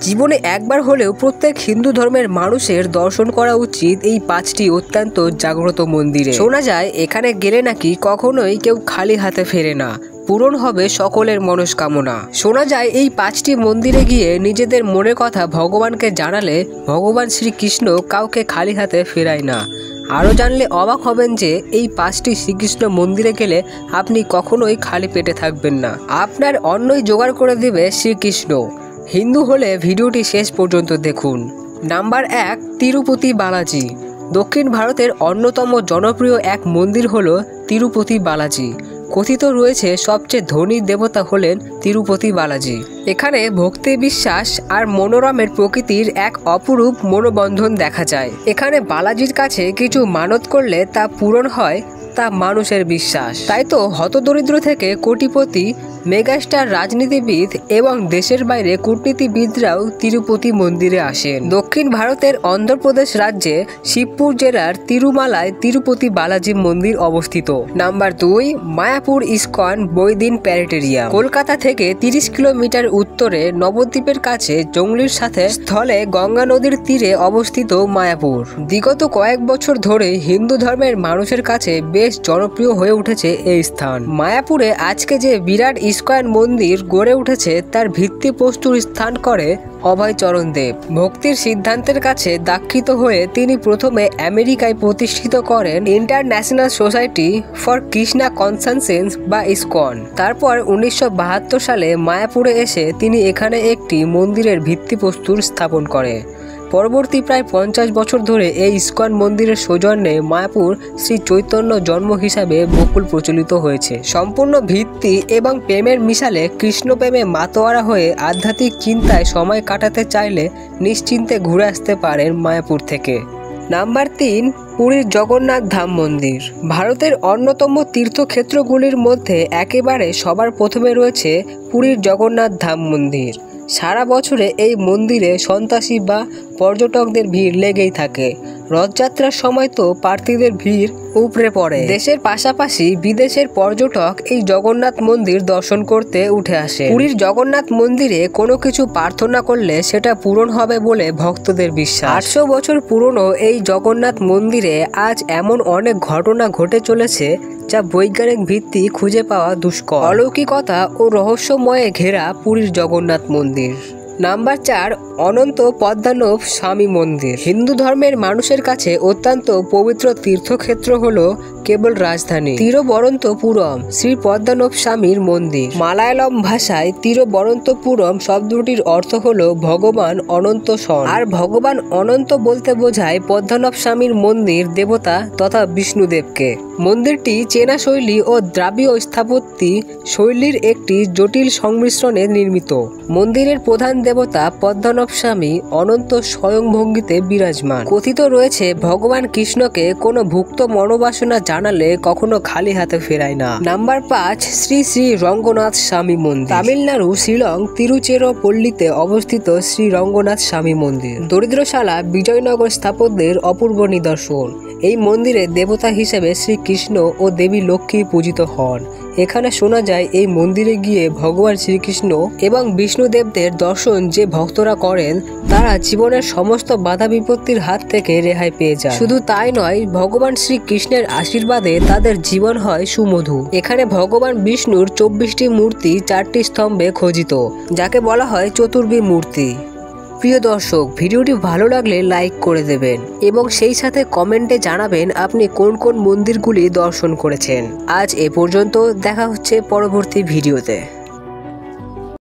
জীবনে একবার হলেও প্রত্যেক হিন্দু ধর্মের মানুষের দর্শন করা উচিত এই 5টি অত্যন্ত জাগ্রত মন্দিরে। শোনা যায় এখানে গেলে নাকি কখনোই কেউ খালি হাতে ফেরে না, পূরণ হবে সকলের মনস্কামনা। শোনা যায় এই 5টি মন্দিরে গিয়ে নিজেদের মনের কথা ভগবানকে জানালে ভগবান শ্রীকৃষ্ণ কাউকে খালি হাতে ফেরায় না। আরও জানলে অবাক হবেন যে এই 5টি শ্রীকৃষ্ণ মন্দিরে গেলে আপনি কখনোই খালি পেটে থাকবেন না, আপনার অন্নই জোগাড় করে দেবে শ্রীকৃষ্ণ। হিন্দু হলে ভিডিওটি শেষ পর্যন্ত দেখুন। নাম্বার 1, তিরুপতি বালাজি। দক্ষিণ ভারতের অন্যতম জনপ্রিয় এক মন্দির হল তিরুপতি বালাজি। কথিত রয়েছে সবচেয়ে ধনী দেবতা হলেন তিরুপতি বালাজি। এখানে ভক্তি, বিশ্বাস আর মনোরমের প্রকৃতির এক অপরূপ মনোবন্ধন দেখা যায়। এখানে বালাজির কাছে কিছু মানত করলে তা পূরণ হয়, তা মানুষের বিশ্বাস। তাই তো হতদরিদ্র থেকে কোটিপতি, মেগাস্টার, রাজনীতিবিদ এবং দেশের বাইরে কূটনীতিবিদরাও তিরুপতি মন্দিরে আসেন। দক্ষিণ ভারতের অন্ধ্রপ্রদেশ রাজ্যে শিবপুর জেলার তিরুমালায় তিরুপতি বালাজি মন্দির অবস্থিত। নাম্বার 2, মায়াপুর ইস্কন বৈদিন প্যারেটেরিয়াম। কলকাতা থেকে 30 কিলোমিটার উত্তরে নবদ্বীপের কাছে জংলির সাথে স্থলে গঙ্গা নদীর তীরে অবস্থিত মায়াপুর বিগত কয়েক বছর ধরে হিন্দু ধর্মের মানুষের কাছে বেশ জনপ্রিয় হয়ে উঠেছে এই স্থান। মায়াপুরে আজকে যে বিরাট ইস্কন মন্দির গড়ে উঠেছে তার ভিত্তিপ্রস্তর স্থান করে অভয়চরণ দেব। ভক্তির সিদ্ধান্তের কাছে দাক্ষিত হয়ে তিনি প্রথমে আমেরিকায় প্রতিষ্ঠিত করেন ইন্টারন্যাশনাল সোসাইটি ফর কৃষ্ণা কনসাসেন্স বা ইস্কন। তারপর 1972 সালে মায়াপুরে এসে তিনি এখানে একটি মন্দিরের ভিত্তিপ্রস্তর স্থাপন করে। পরবর্তী প্রায় 50 বছর ধরে এই ইস্কন মন্দিরের সৌজন্যে মায়াপুর শ্রী চৈতন্য জন্ম হিসাবে বহুল প্রচলিত হয়েছে। সম্পূর্ণ ভিত্তি এবং প্রেমের মিশালে কৃষ্ণ প্রেমে মাতোয়ারা হয়ে আধ্যাত্মিক চিন্তায় সময় কাটাতে চাইলে নিশ্চিন্তে ঘুরে আসতে পারেন মায়াপুর থেকে। নাম্বার 3, পুরীর জগন্নাথ ধাম মন্দির। ভারতের অন্যতম তীর্থক্ষেত্রগুলির মধ্যে একেবারে সবার প্রথমে রয়েছে পুরীর জগন্নাথ ধাম মন্দির। সারা বছরে এই মন্দিরে সন্ত্রাসী বা পর্যটকদের ভিড় লেগেই থাকে। রথযাত্রার সময় তো প্রার্থীদের ভিড় উপড়ে পড়ে। দেশের পাশাপাশি বিদেশের পর্যটক এই জগন্নাথ মন্দির দর্শন করতে উঠে আসে। পুরীর জগন্নাথ মন্দিরে কোনো কিছু প্রার্থনা করলে সেটা পূরণ হবে বলে ভক্তদের বিশ্বাস। 800 বছর পুরনো এই জগন্নাথ মন্দিরে আজ এমন অনেক ঘটনা ঘটে চলেছে যা বৈজ্ঞানিক ভিত্তি খুঁজে পাওয়া দুষ্কর। অলৌকিকতা ও রহস্যময়ে ঘেরা পুরীর জগন্নাথ মন্দির। নাম্বার 4, অনন্ত পদ্মনাভ স্বামী মন্দির। হিন্দু ধর্মের মানুষের কাছে অত্যন্ত পবিত্র তীর্থক্ষেত্র হলো কেবল রাজধানী তিরুবনন্তপুরম শ্রী পদ্মনাভ স্বামীর মন্দির। মালায়ালম ভাষায় তিরুবনন্তপুরম শব্দটির অর্থ হলো ভগবান অনন্ত সন, আর ভগবান অনন্ত বলতে বোঝায় পদ্মনাভ স্বামীর মন্দির দেবতা তথা বিষ্ণুদেবকে। মন্দিরটি চেনা শৈলী ও দ্রাবিড় স্থাপত্যি শৈলীর একটি জটিল সংমিশ্রণে নির্মিত। মন্দিরের প্রধান দেবতা পদ্মনাভ স্বামী অনন্ত স্বয়ং ভঙ্গিতে বিরাজমান। কথিত রয়েছে ভগবান কৃষ্ণকে কোনো ভুক্ত মনোবাসনা জানালে কখনো খালি হাতে ফেরায় না। নাম্বার 5, শ্রী শ্রী রঙ্গনাথ স্বামী মন্দির। তামিলনাড়ু শিলং তিরুচিরাপল্লীতে অবস্থিত শ্রী রঙ্গনাথ স্বামী মন্দির দরিদ্রশালা বিজয়নগর স্থাপত্যের অপূর্ব নিদর্শন। এই মন্দিরে দেবতা হিসেবে শ্রীকৃষ্ণ ও দেবী লক্ষ্মী পূজিত হন। এখানে শোনা যায় এই মন্দিরে গিয়ে ভগবান শ্রীকৃষ্ণ এবং বিষ্ণুদেবদের দর্শন যে ভক্তরা করেন তারা জীবনের সমস্ত বাধা বিপত্তির হাত থেকে রেহাই পেয়ে যায়। শুধু তাই নয়, ভগবান শ্রীকৃষ্ণের আশীর্বাদে তাদের জীবন হয় সুমধু। এখানে ভগবান বিষ্ণুর 24টি মূর্তি 4টি স্তম্ভে খোদিত, যাকে বলা হয় চতুর্ভী মূর্তি। প্রিয় দর্শক, ভিডিওটি ভালো লাগলে লাইক করে দেবেন এবং সেই সাথে কমেন্টে জানাবেন আপনি কোন কোন মন্দিরগুলি দর্শন করেছেন। আজ এ পর্যন্ত, দেখা হচ্ছে পরবর্তী ভিডিওতে।